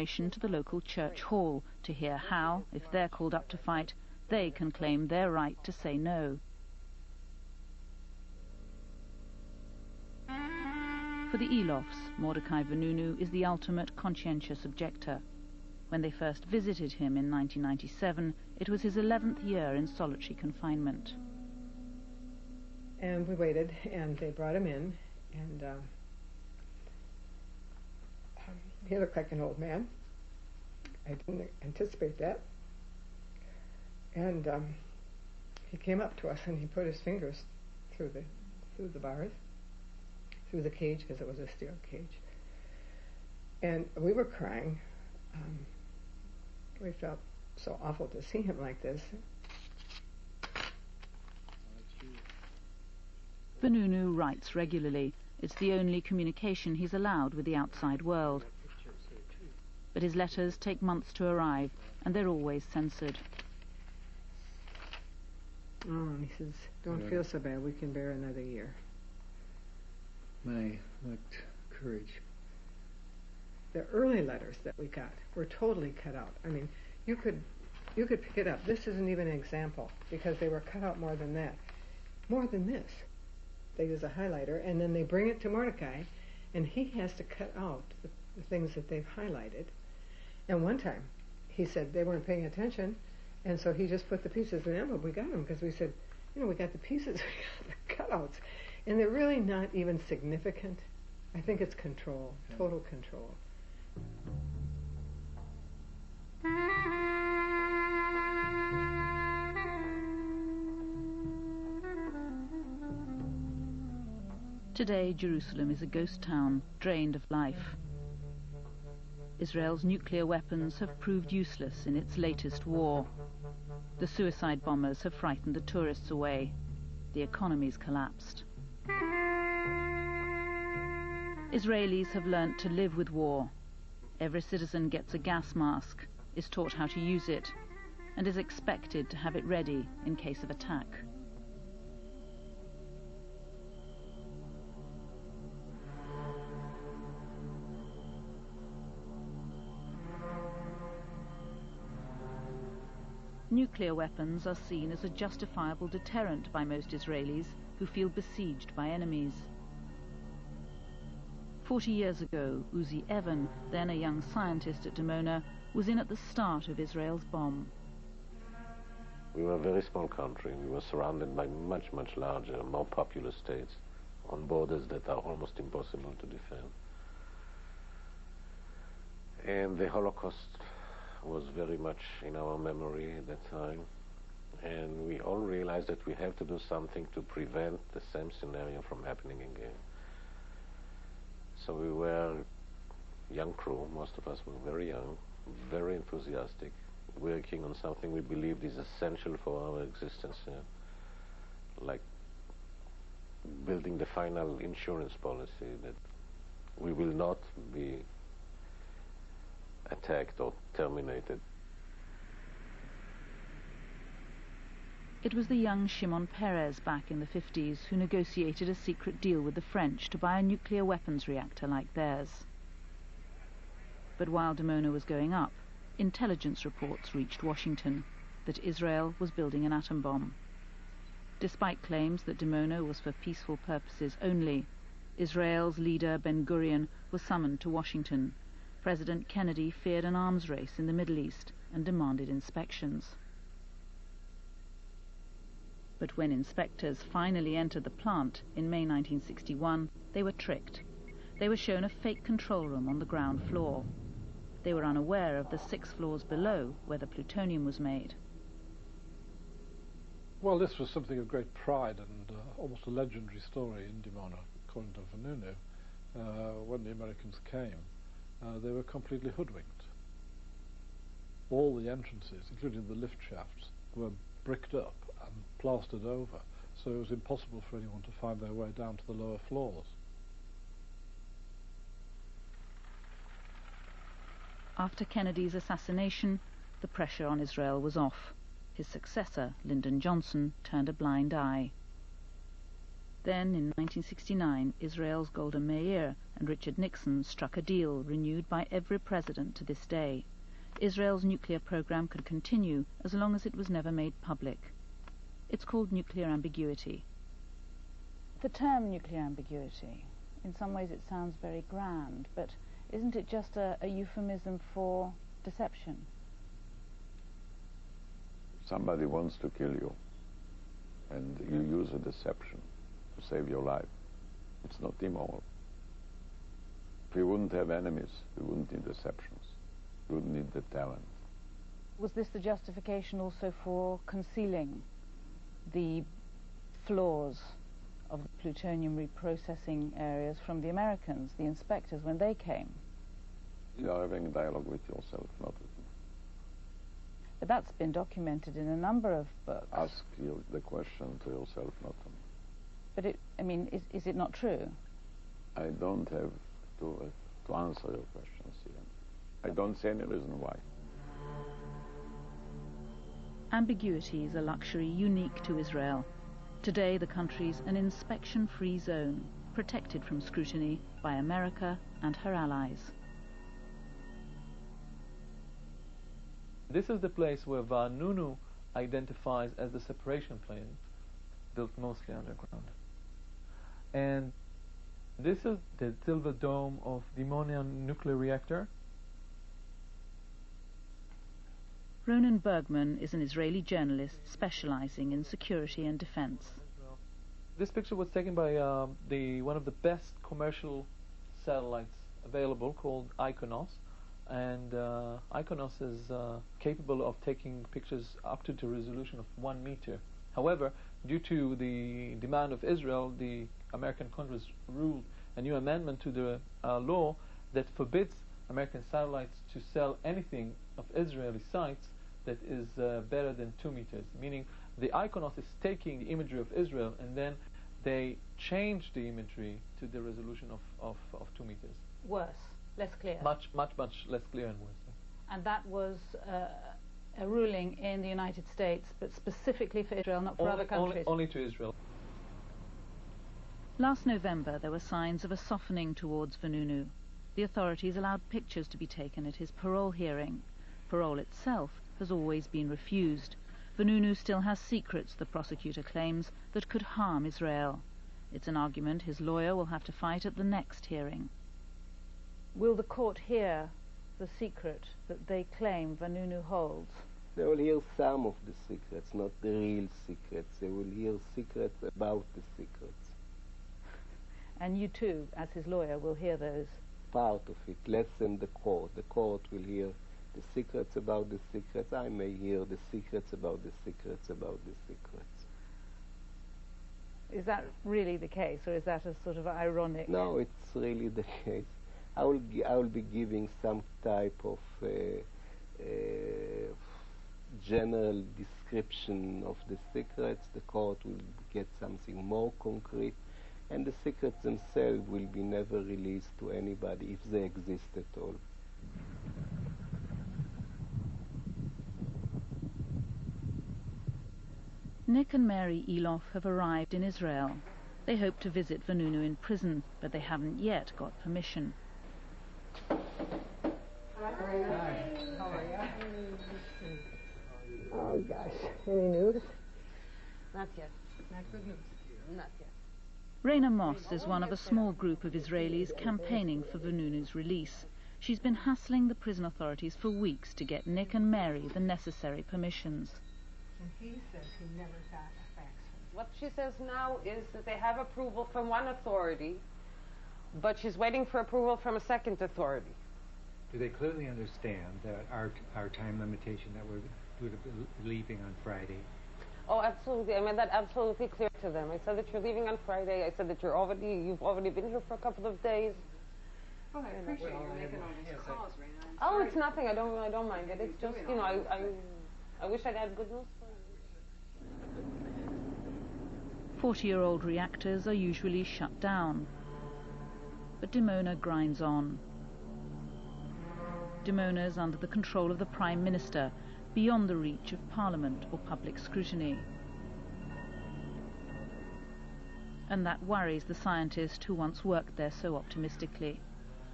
to the local church hall to hear how, if they're called up to fight, they can claim their right to say no. For the Elofs, Mordecai Vanunu is the ultimate conscientious objector. When they first visited him in 1997, it was his 11th year in solitary confinement. And we waited, and they brought him in, and he looked like an old man. I didn't anticipate that. And he came up to us, and he put his fingers through the bars, through the cage, because it was a steel cage. And we were crying. We felt so awful to see him like this. Vanunu writes regularly. It's the only communication he's allowed with the outside world. But his letters take months to arrive, and they're always censored. Oh, and he says, don't feel so bad, we can bear another year. My lacked courage. The early letters that we got were totally cut out. I mean, you could pick it up. This isn't even an example, because they were cut out more than that. More than this. They use a highlighter, and then they bring it to Mordecai, and he has to cut out the things that they've highlighted. And one time, he said they weren't paying attention, and so he just put the pieces in the envelope. We got them, because we said, we got the pieces, we got the cutouts. And they're really not even significant. I think it's control, total control. Today, Jerusalem is a ghost town, drained of life. Israel's nuclear weapons have proved useless in its latest war. The suicide bombers have frightened the tourists away. The economy's collapsed. Israelis have learnt to live with war. Every citizen gets a gas mask, is taught how to use it, and is expected to have it ready in case of attack. Nuclear weapons are seen as a justifiable deterrent by most Israelis who feel besieged by enemies. 40 years ago, Uzi Evan, then a young scientist at Dimona, was in at the start of Israel's bomb. We were a very small country. We were surrounded by much, much larger, more populous states on borders that are almost impossible to defend. And the Holocaust was very much in our memory at that time. And we all realized that we have to do something to prevent the same scenario from happening again. So we were young crew, most of us were very young, very enthusiastic, working on something we believed is essential for our existence here, like building the final insurance policy that we will not be attacked or terminated. It was the young Shimon Peres back in the 50s who negotiated a secret deal with the French to buy a nuclear weapons reactor like theirs. But while Dimona was going up, intelligence reports reached Washington that Israel was building an atom bomb. Despite claims that Dimona was for peaceful purposes only, Israel's leader Ben-Gurion was summoned to Washington. President Kennedy feared an arms race in the Middle East and demanded inspections. But when inspectors finally entered the plant in May 1961, they were tricked. They were shown a fake control room on the ground floor. They were unaware of the 6 floors below where the plutonium was made. Well, this was something of great pride and almost a legendary story in Dimona, according to Vanunu. When the Americans came, they were completely hoodwinked. All the entrances, including the lift shafts, were bricked up and plastered over, so it was impossible for anyone to find their way down to the lower floors. After Kennedy's assassination, the pressure on Israel was off. His successor, Lyndon Johnson, turned a blind eye. Then, in 1969, Israel's Golda Meir and Richard Nixon struck a deal renewed by every president to this day. Israel's nuclear program could continue as long as it was never made public. It's called nuclear ambiguity. The term nuclear ambiguity, in some ways it sounds very grand, but isn't it just a euphemism for deception? Somebody wants to kill you, and you use a deception to save your life. It's not immoral. If we wouldn't have enemies, we wouldn't need deceptions. We wouldn't need the talent. Was this the justification also for concealing the flaws of the plutonium reprocessing areas from the Americans, the inspectors, when they came? You are having a dialogue with yourself, not with me. But that's been documented in a number of books. Ask the question to yourself, not to me. But is it not true? I don't have to answer your questions here. I don't see any reason why. Ambiguity is a luxury unique to Israel. Today the country's an inspection-free zone, protected from scrutiny by America and her allies. This is the place where Vanunu identifies as the separation plane, built mostly underground. And this is the silver dome of Dimona nuclear reactor. Ronan Bergman is an Israeli journalist specializing in security and defense. This picture was taken by one of the best commercial satellites available, called Iconos. And Iconos is capable of taking pictures up to the resolution of 1 meter. However, due to the demand of Israel, the American Congress ruled a new amendment to the law that forbids American satellites to sell anything of Israeli sites that is better than 2 meters. Meaning the Iconos is taking the imagery of Israel and then they change the imagery to the resolution of 2 meters. Worse, less clear. Much less clear and worse. And that was a ruling in the United States, but specifically for Israel, not for other countries. Only to Israel. Last November, there were signs of a softening towards Vanunu. The authorities allowed pictures to be taken at his parole hearing. Parole itself has always been refused. Vanunu still has secrets, the prosecutor claims, that could harm Israel. It's an argument his lawyer will have to fight at the next hearing. Will the court hear the secret that they claim Vanunu holds? They will hear some of the secrets, not the real secrets. They will hear secrets about the secrets. And you too, as his lawyer, will hear those? Part of it, less than the court. The court will hear the secrets about the secrets. I may hear the secrets about the secrets about the secrets. Is that really the case, or is that a sort of ironic? No, it's really the case. I will be giving some type of general description of the secrets. The court will get something more concrete, and the secrets themselves will be never released to anybody if they exist at all. Nick and Mary Eloff have arrived in Israel. They hope to visit Vanunu in prison, but they haven't yet got permission. Hi. How are you? Oh gosh, any news? Not yet. Not good news. Not yet. Raina Moss is one of a small group of Israelis campaigning for Vanunu's release. She's been hassling the prison authorities for weeks to get Nick and Mary the necessary permissions. And he says he never got a fax. What she says now is that they have approval from one authority, but she's waiting for approval from a second authority. Do they clearly understand that our time limitation, that we're leaving on Friday? Oh, absolutely. I made that absolutely clear to them. I said that you're leaving on Friday. I said that you've already been here for a couple of days. Oh, I appreciate you making all these calls, Raina. Oh, it's nothing. I don't mind it. It's just, you know, I wish I'd had good news for you. 40-year-old reactors are usually shut down. But Dimona grinds on. Dimona's under the control of the Prime Minister, beyond the reach of Parliament or public scrutiny. And that worries the scientist who once worked there so optimistically.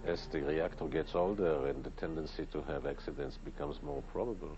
As the reactor gets older and the tendency to have accidents becomes more probable,